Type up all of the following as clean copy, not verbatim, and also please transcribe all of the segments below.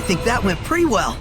think that went pretty well.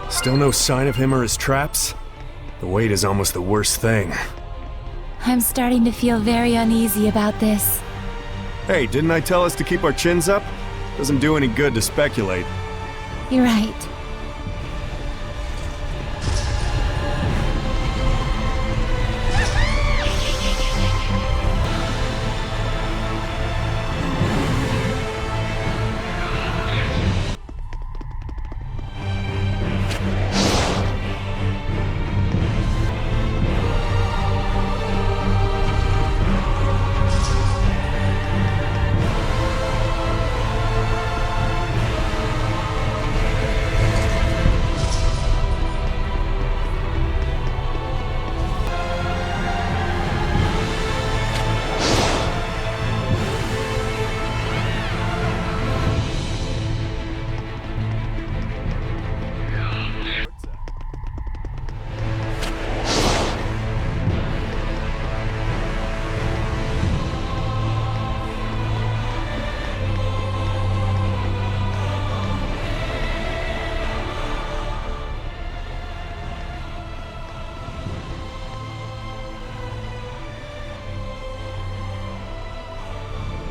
Still no sign of him or his traps? The wait is almost the worst thing. I'm starting to feel very uneasy about this. Hey, didn't I tell us to keep our chins up? Doesn't do any good to speculate. You're right.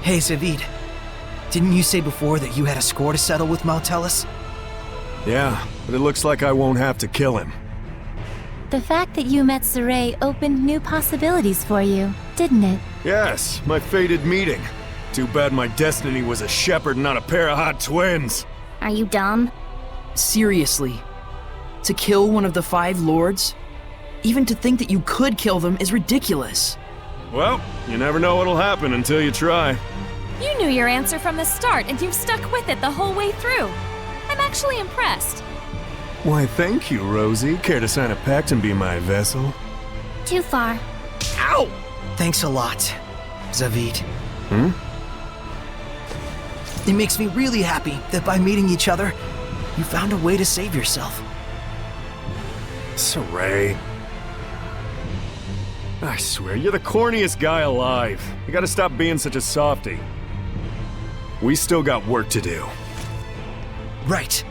Hey, Zavid. Didn't you say before that you had a score to settle with Maltellus? Yeah, but it looks like I won't have to kill him. The fact that you met Saray opened new possibilities for you, didn't it? Yes, my fated meeting. Too bad my destiny was a shepherd, not a pair of hot twins. Are you dumb? Seriously. To kill one of the 5 lords? Even to think that you could kill them is ridiculous. Well, you never know what'll happen until you try. You knew your answer from the start, and you've stuck with it the whole way through. I'm actually impressed. Why, thank you, Rosie. Care to sign a pact and be my vessel? Too far. Ow! Thanks a lot, Zavid. It makes me really happy that by meeting each other, you found a way to save yourself. Saray. I swear, you're the corniest guy alive. You gotta stop being such a softie. We still got work to do. Right.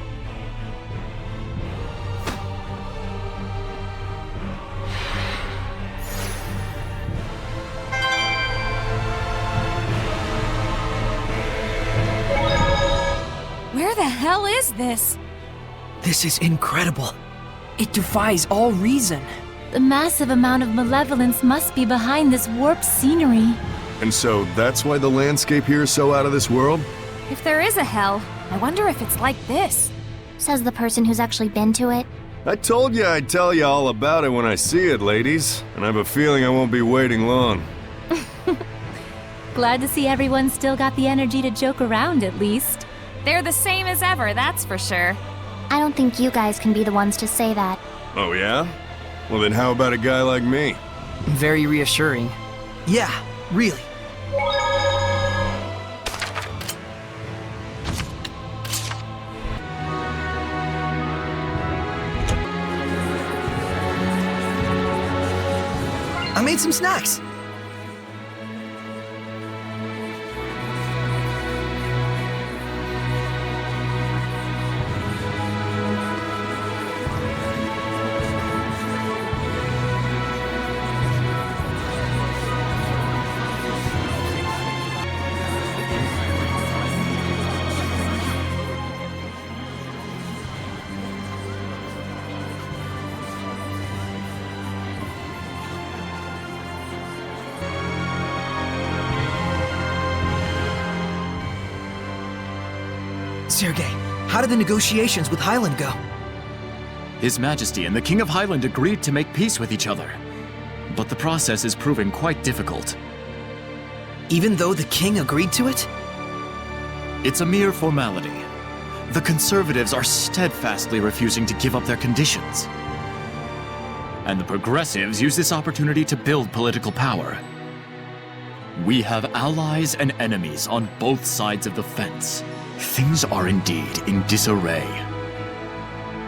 Where the hell is this? This is incredible. It defies all reason. The massive amount of malevolence must be behind this warped scenery. And so, that's why the landscape here is so out of this world? If there is a hell, I wonder if it's like this. Says the person who's actually been to it. I told you I'd tell you all about it when I see it, ladies. And I have a feeling I won't be waiting long. Glad to see everyone still got the energy to joke around at least. They're the same as ever, that's for sure. I don't think you guys can be the ones to say that. Oh yeah? Well then how about a guy like me? Very reassuring. Yeah, really. I made some snacks. Sergei, how did the negotiations with Highland go? His Majesty and the King of Highland agreed to make peace with each other. But the process is proving quite difficult. Even though the king agreed to it? It's a mere formality. The conservatives are steadfastly refusing to give up their conditions. And the progressives use this opportunity to build political power. We have allies and enemies on both sides of the fence. Things are indeed in disarray.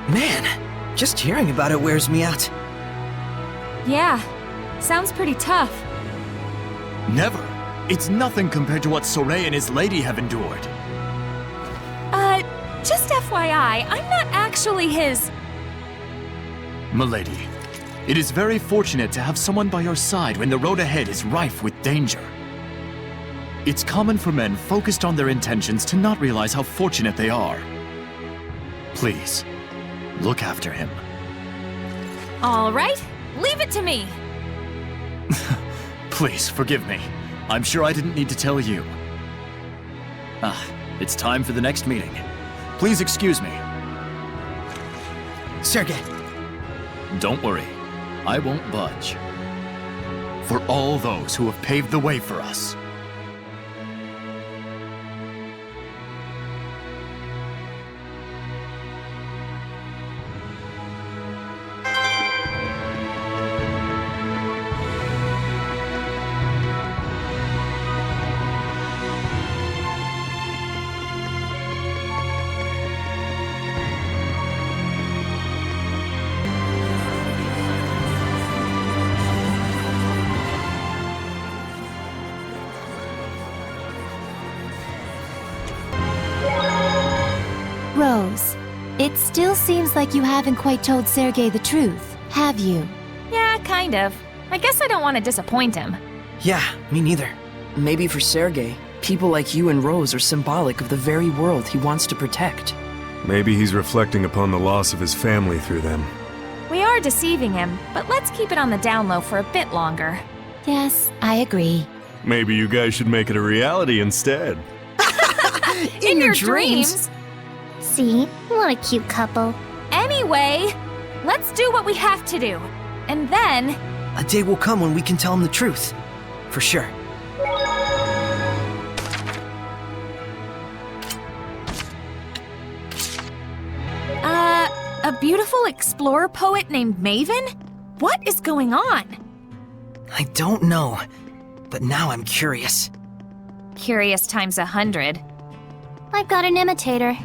Man, just hearing about it wears me out. Yeah, sounds pretty tough. Never. It's nothing compared to what Soray and his lady have endured. Just FYI, I'm not actually his... Milady, it is very fortunate to have someone by your side when the road ahead is rife with danger. It's common for men focused on their intentions to not realize how fortunate they are. Please, look after him. All right, leave it to me. Please, forgive me. I'm sure I didn't need to tell you. It's time for the next meeting. Please excuse me. Sergei. Don't worry. I won't budge. For all those who have paved the way for us. Rose, it still seems like you haven't quite told Sergei the truth, have you? Yeah, kind of. I guess I don't want to disappoint him. Yeah, me neither. Maybe for Sergei, people like you and Rose are symbolic of the very world he wants to protect. Maybe he's reflecting upon the loss of his family through them. We are deceiving him, but let's keep it on the down low for a bit longer. Yes, I agree. Maybe you guys should make it a reality instead. In your dreams? See? What a cute couple. Anyway, let's do what we have to do. And then... A day will come when we can tell him the truth. For sure. A beautiful explorer poet named Maven? What is going on? I don't know, but now I'm curious. Curious times 100. I've got an imitator.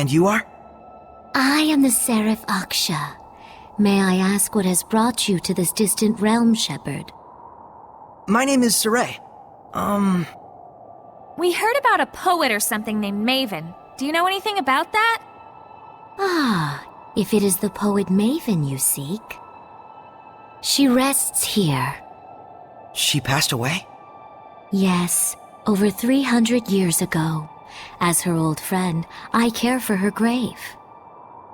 And you are? I am the Seraph Aksha. May I ask what has brought you to this distant realm, Shepherd? My name is Saray. We heard about a poet or something named Maven. Do you know anything about that? Ah, if it is the poet Maven you seek. She rests here. She passed away? Yes, over 300 years ago. As her old friend, I care for her grave.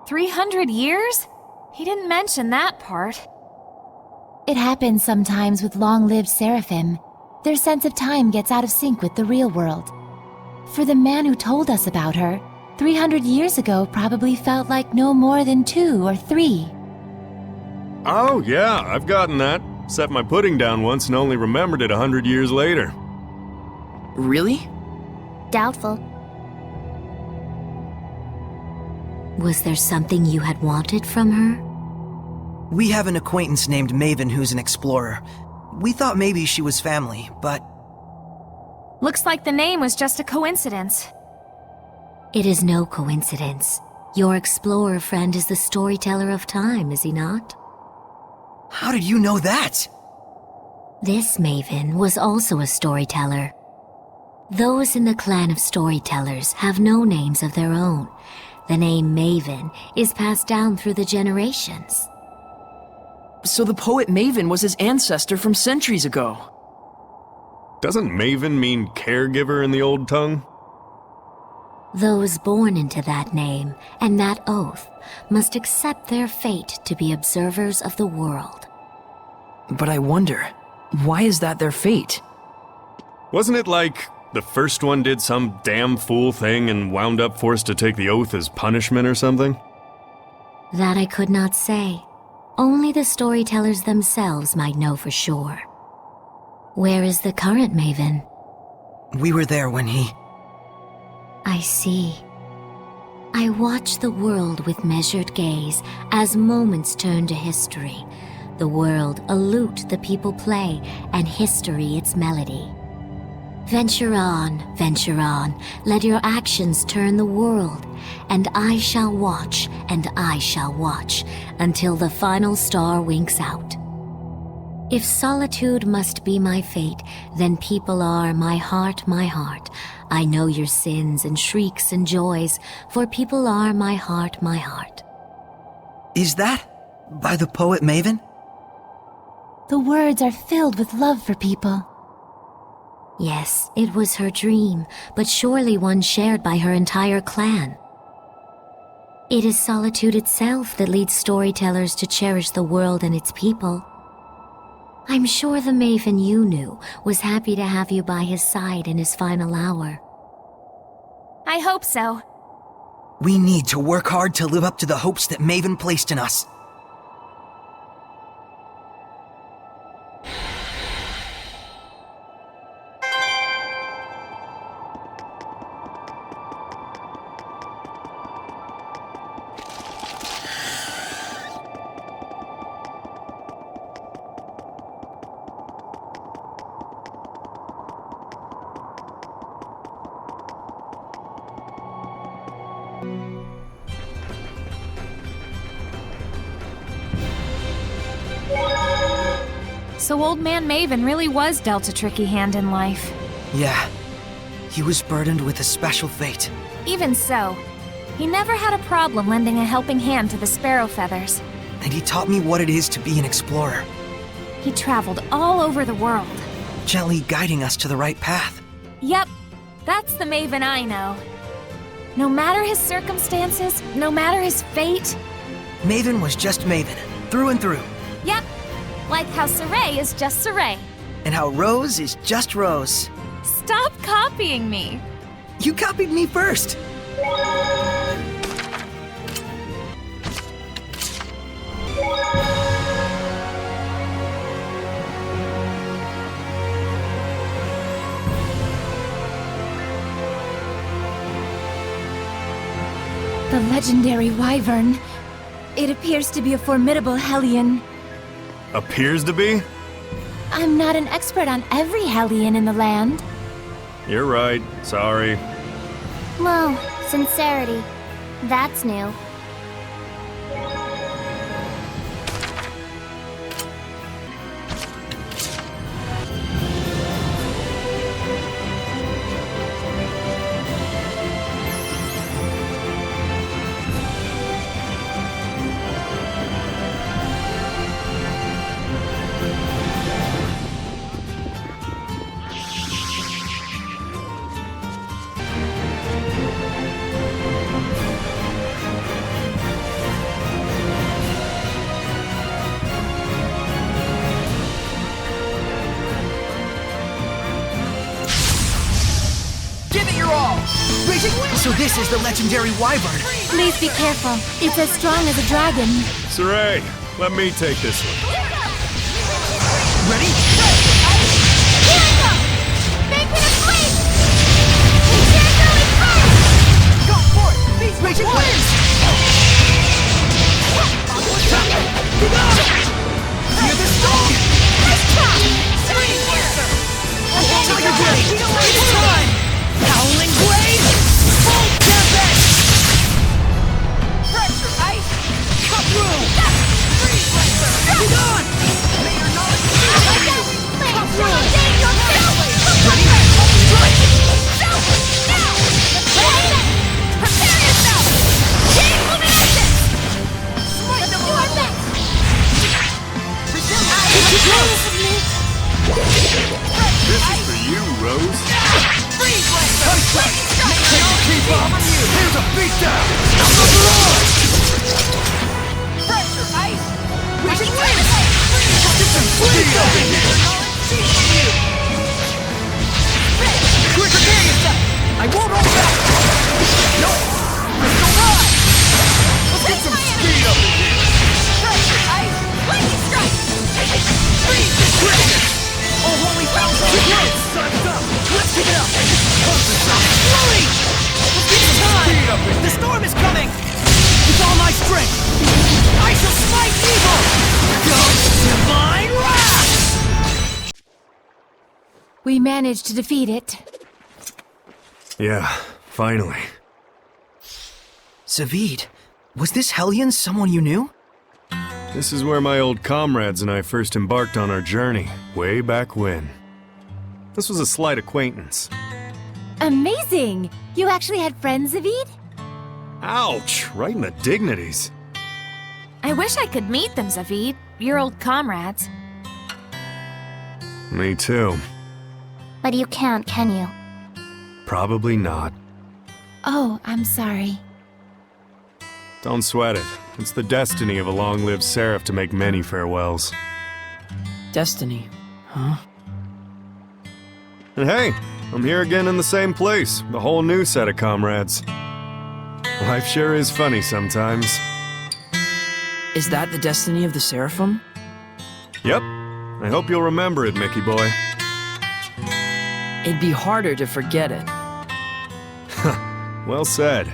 300 years? He didn't mention that part. It happens sometimes with long-lived seraphim. Their sense of time gets out of sync with the real world. For the man who told us about her, 300 years ago probably felt like no more than 2 or 3. Oh, yeah, I've gotten that. Set my pudding down once and only remembered it 100 years later. Really? Doubtful. Was there something you had wanted from her? We have an acquaintance named Maven who's an explorer. We thought maybe she was family, but... Looks like the name was just a coincidence. It is no coincidence. Your explorer friend is the storyteller of time, is he not? How did you know that? This Maven was also a storyteller. Those in the clan of storytellers have no names of their own. The name Maven is passed down through the generations. So the poet Maven was his ancestor from centuries ago. Doesn't Maven mean caregiver in the old tongue? Those born into that name and that oath must accept their fate to be observers of the world. But I wonder, why is that their fate? Wasn't it like the first one did some damn fool thing and wound up forced to take the oath as punishment or something? That I could not say. Only the storytellers themselves might know for sure. Where is the current Maven? We were there when he... I see. I watch the world with measured gaze as moments turn to history. The world a lute the people play, and history its melody. Venture on, let your actions turn the world, and I shall watch, until the final star winks out. If solitude must be my fate, then people are my heart. I know your sins and shrieks and joys, for people are my heart. Is that by the poet Maven? The words are filled with love for people. Yes, it was her dream, but surely one shared by her entire clan. It is solitude itself that leads storytellers to cherish the world and its people. I'm sure the Maven you knew was happy to have you by his side in his final hour. I hope so. We need to work hard to live up to the hopes that Maven placed in us. So Old Man Maven really was dealt a tricky hand in life. Yeah. He was burdened with a special fate. Even so, he never had a problem lending a helping hand to the Sparrow Feathers. And he taught me what it is to be an explorer, He traveled all over the world. gently guiding us to the right path. Yep, that's the Maven I know. No matter his circumstances, no matter his fate. Maven was just Maven, through and through. Yep, like how Saray is just Saray. And how Rose is just Rose. Stop copying me. You copied me first. The legendary Wyvern. It appears to be a formidable Hellion. Appears to be? I'm not an expert on every Hellion in the land. You're right. Sorry. Whoa, sincerity. That's new. So this is the legendary wyvern. Please be careful. It's as strong as a dragon. Saray, let me take this one. Ready? Here I go! Make it a flame! Here's going first! Go for it! Raging winds! Hear the storm! Tiger Blade! It's time! Howling Blade! Full Tempest! Pressure ice! Cut through! Freeze Blaster! Be gone! May your knowledge be with you! Cut through! Ready? Strike! Now! Prepare yourself! Chain Luminescence! Smite them all! This is for you, Rose. Freeze Blaster! Can't keep up! Here's a beatdown! Pressure ice! Raging winds! Get some speed over here! Quick, prepare yourself! I won't hold back! Nope! Crystal Ride! Let's get some speed over here! Pressure ice! Lightning strike! Freeze this quickness! Oh, holy fountain! Time's up! Let's keep it up! Slowly! It's time! The storm is coming! With all my strength! I shall smite evil! Divine wrath! We managed to defeat it. Yeah, finally. Zavid, was this Hellion someone you knew? This is where my old comrades and I first embarked on our journey, way back when. This was a slight acquaintance. Amazing! You actually had friends, Zavid? Ouch! Right in the dignities. I wish I could meet them, Zavid. Your old comrades. Me too. But you can't, can you? Probably not. Oh, I'm sorry. Don't sweat it. It's the destiny of a long-lived seraph to make many farewells. Destiny, huh? And hey, I'm here again in the same place, with a whole new set of comrades. Life sure is funny sometimes. Is that the destiny of the Seraphim? Yep. I hope you'll remember it, Mickey boy. It'd be harder to forget it. Well said.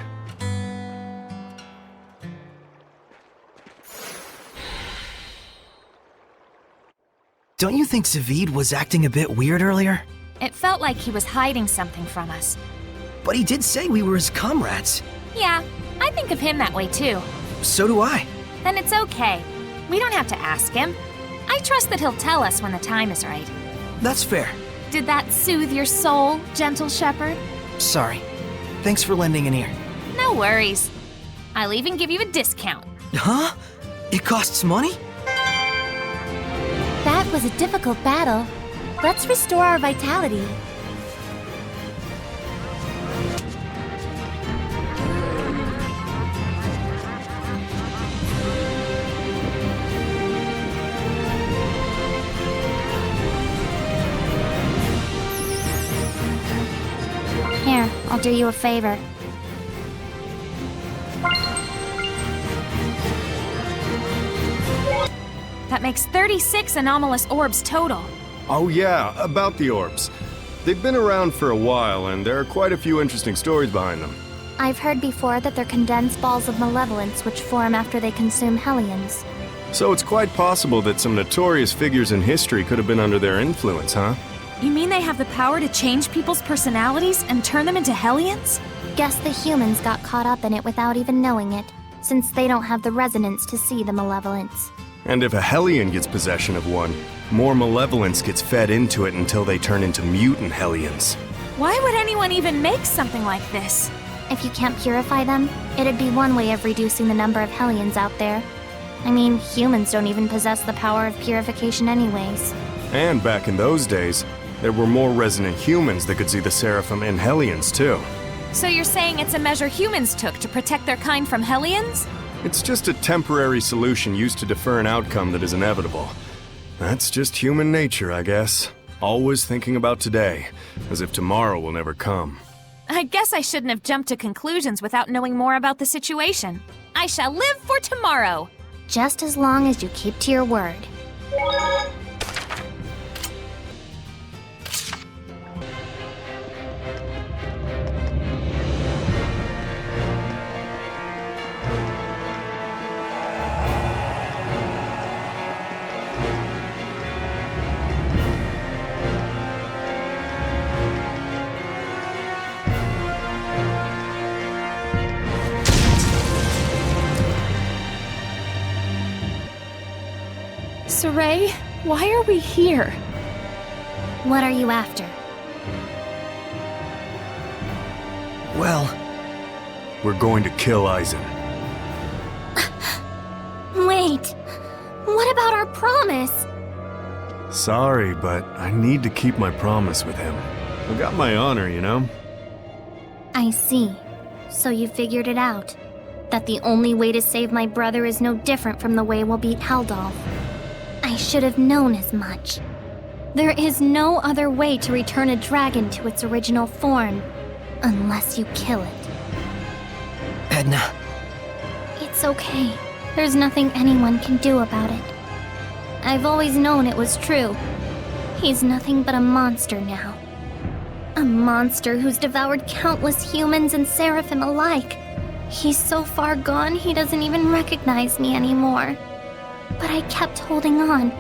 Don't you think Zavid was acting a bit weird earlier? It felt like he was hiding something from us. But he did say we were his comrades. Yeah, I think of him that way too. So do I. Then it's okay. We don't have to ask him. I trust that he'll tell us when the time is right. That's fair. Did that soothe your soul, gentle shepherd? Sorry. Thanks for lending an ear. No worries. I'll even give you a discount. Huh? It costs money? That was a difficult battle. Let's restore our vitality. Here, I'll do you a favor. That makes 36 anomalous orbs total. Oh yeah, about the orbs. They've been around for a while, and there are quite a few interesting stories behind them. I've heard before that they're condensed balls of malevolence which form after they consume Hellions. So it's quite possible that some notorious figures in history could have been under their influence, huh? You mean they have the power to change people's personalities and turn them into Hellions? guess the humans got caught up in it without even knowing it, since they don't have the resonance to see the malevolence. And if a Hellion gets possession of one, more malevolence gets fed into it until they turn into mutant Hellions. Why would anyone even make something like this? If you can't purify them, it'd be one way of reducing the number of Hellions out there. I mean, humans don't even possess the power of purification anyways. And back in those days, there were more resonant humans that could see the Seraphim and Hellions too. So you're saying it's a measure humans took to protect their kind from Hellions? It's just a temporary solution used to defer an outcome that is inevitable. That's just human nature, I guess. Always thinking about today, as if tomorrow will never come. I guess I shouldn't have jumped to conclusions without knowing more about the situation. I shall live for tomorrow! Just as long as you keep to your word. Saray, why are we here? What are you after? Well, we're going to kill Eisen. Wait! What about our promise? Sorry, but I need to keep my promise with him. I've got my honor, you know? I see. So you figured it out. That the only way to save my brother is no different from the way we'll beat Heldolf. I should have known as much. There is no other way to return a dragon to its original form, unless you kill it. Edna. It's okay. There's nothing anyone can do about it. I've always known it was true. He's nothing but a monster now. A monster who's devoured countless humans and Seraphim alike. He's so far gone he doesn't even recognize me anymore. But I kept holding on.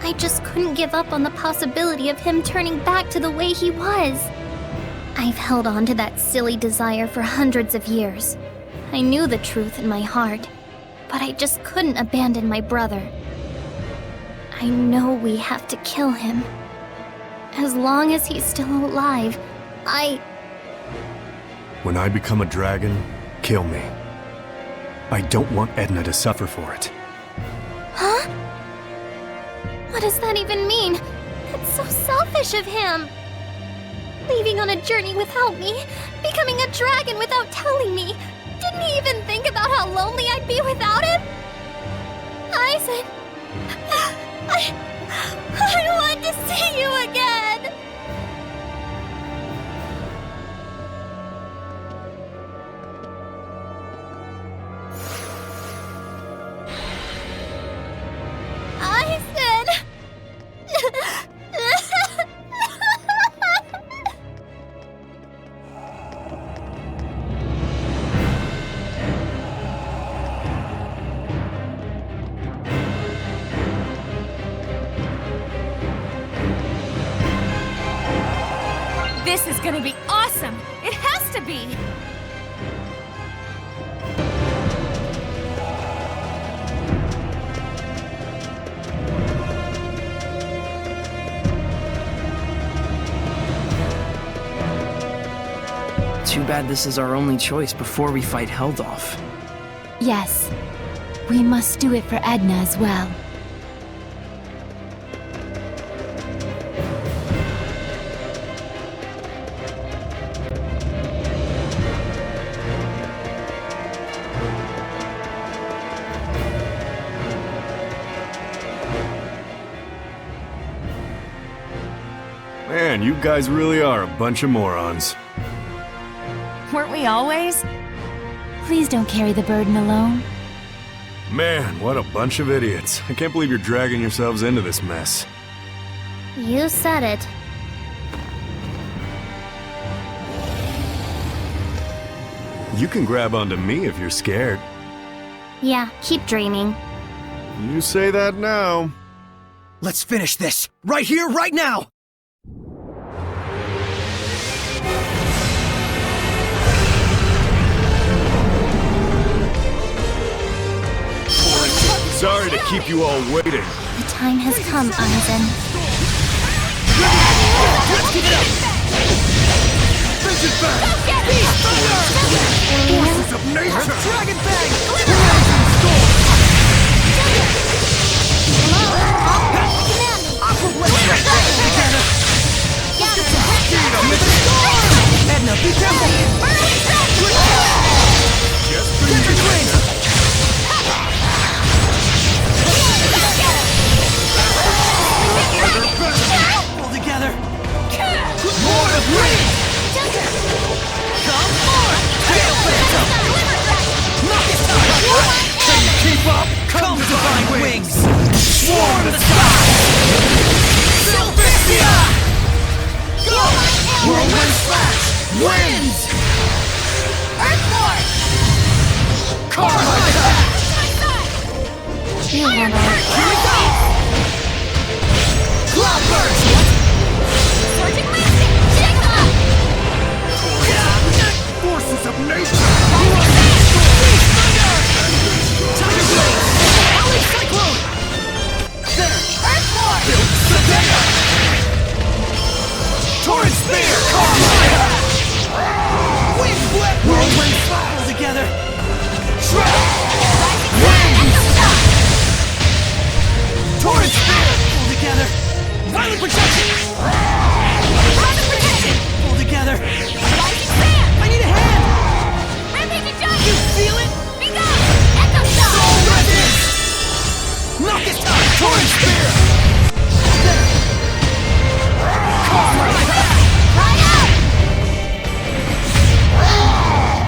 I just couldn't give up on the possibility of him turning back to the way he was. I've held on to that silly desire for hundreds of years. I knew the truth in my heart, but I just couldn't abandon my brother. I know we have to kill him. As long as he's still alive, When I become a dragon, kill me. I don't want Edna to suffer for it. Huh? What does that even mean? That's so selfish of him! Leaving on a journey without me, becoming a dragon without telling me. Didn't he even think about how lonely I'd be without him? Eisen, I want to see you again! Eisen! This is gonna be awesome! It has to be! Too bad this is our only choice before we fight Heldolf. Yes, we must do it for Edna as well. Man, you guys really are a bunch of morons. Weren't we always? Please don't carry the burden alone. Man, what a bunch of idiots. I can't believe you're dragging yourselves into this mess. You said it. You can grab onto me if you're scared. Yeah, keep dreaming. You say that now. Let's finish this! Right here, right now! Sorry to keep you all waiting. The time has come, Aizen. Let's keep it up! Vision Bang! Go get it! Forces of nature! Dragon Bang! Aqua Blade! Together! Get it! Speed up with the storm! Edna, be careful! Just get your wings! Pull together! Lord of Rage! Come on! Tail Phantom! Knock it down! Can you keep up? Come Divine Wings! Swarm the sky! Zestiria! Go! Whirlwind Slash! Winds! Earthborn! Carbide Attack! You have a... Here we go! Cloudburst! Surging Blasting! Shake them up! Forces of nature! Tiger Blade! Alley Cyclone! There! Earthborn! Build Zestiria! Torrent Spear! Carbide! Wind Whip! Whirlwind Slash! Together! Trap! Echo Shock! Torrent Spear! Pull together! Violent Projection! Rapid Protection! Pull together! Rising Sand! I need a hand! Rampaging Giant! You feel it? Be gone! Echo Shock! Soul Resonance! Knock it down! Torrent Spear! There! Carbide Attack! Cry out!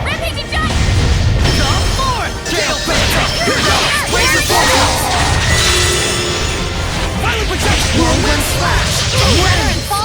Rampaging Giant! Come forth! Tail Phantom! Here goes! Razor Pulse! Violent Projection! Whirlwind Slash! Wind!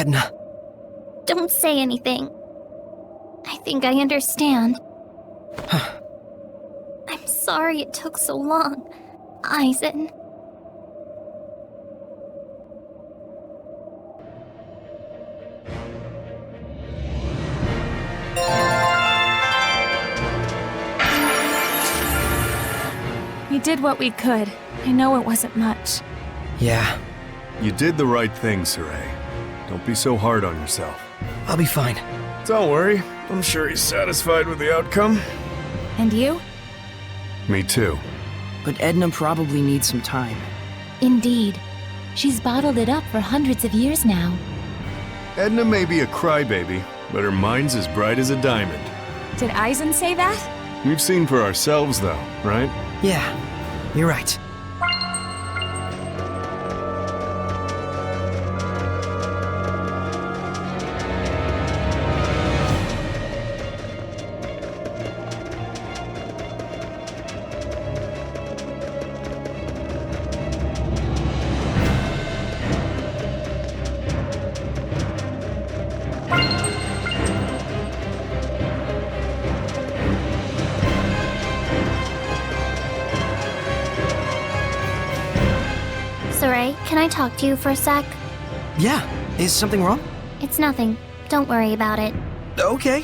Edna. Don't say anything. I think I understand. I'm sorry it took so long, Eisen. We did what we could. I know it wasn't much. Yeah, You did the right thing, Sarai. Don't be so hard on yourself. I'll be fine. Don't worry. I'm sure he's satisfied with the outcome. And you? Me too. But Edna probably needs some time. Indeed. She's bottled it up for hundreds of years now. Edna may be a crybaby, but her mind's as bright as a diamond. Did Eisen say that? We've seen for ourselves, though, right? Yeah, you're right. Sarai, can I talk to you for a sec? Yeah, is something wrong? It's nothing. Don't worry about it. Okay.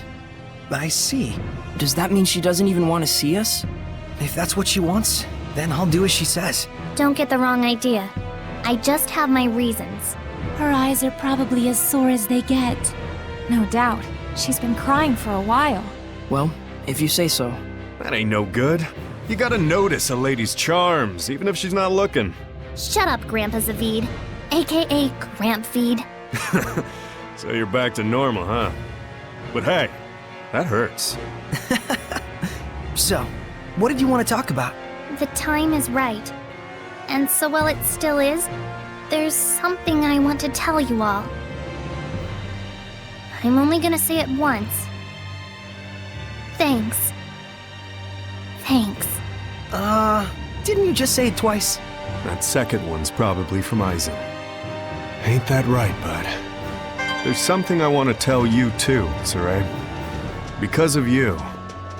I see. Does that mean she doesn't even want to see us? If that's what she wants, then I'll do as she says. Don't get the wrong idea. I just have my reasons. Her eyes are probably as sore as they get. No doubt. She's been crying for a while. Well, if you say so. That ain't no good. You gotta notice a lady's charms, even if she's not looking. Shut up, Grandpa Zavid. AKA Grampfeed. So you're back to normal, huh? But hey, that hurts. So, what did you want to talk about? The time is right. And so while it still is, there's something I want to tell you all. I'm only gonna say it once. Thanks. Thanks. Didn't you just say it twice? That second one's probably from Eisen. Ain't that right, bud? There's something I want to tell you too, Sarai. Because of you,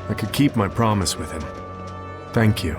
I could keep my promise with him. Thank you.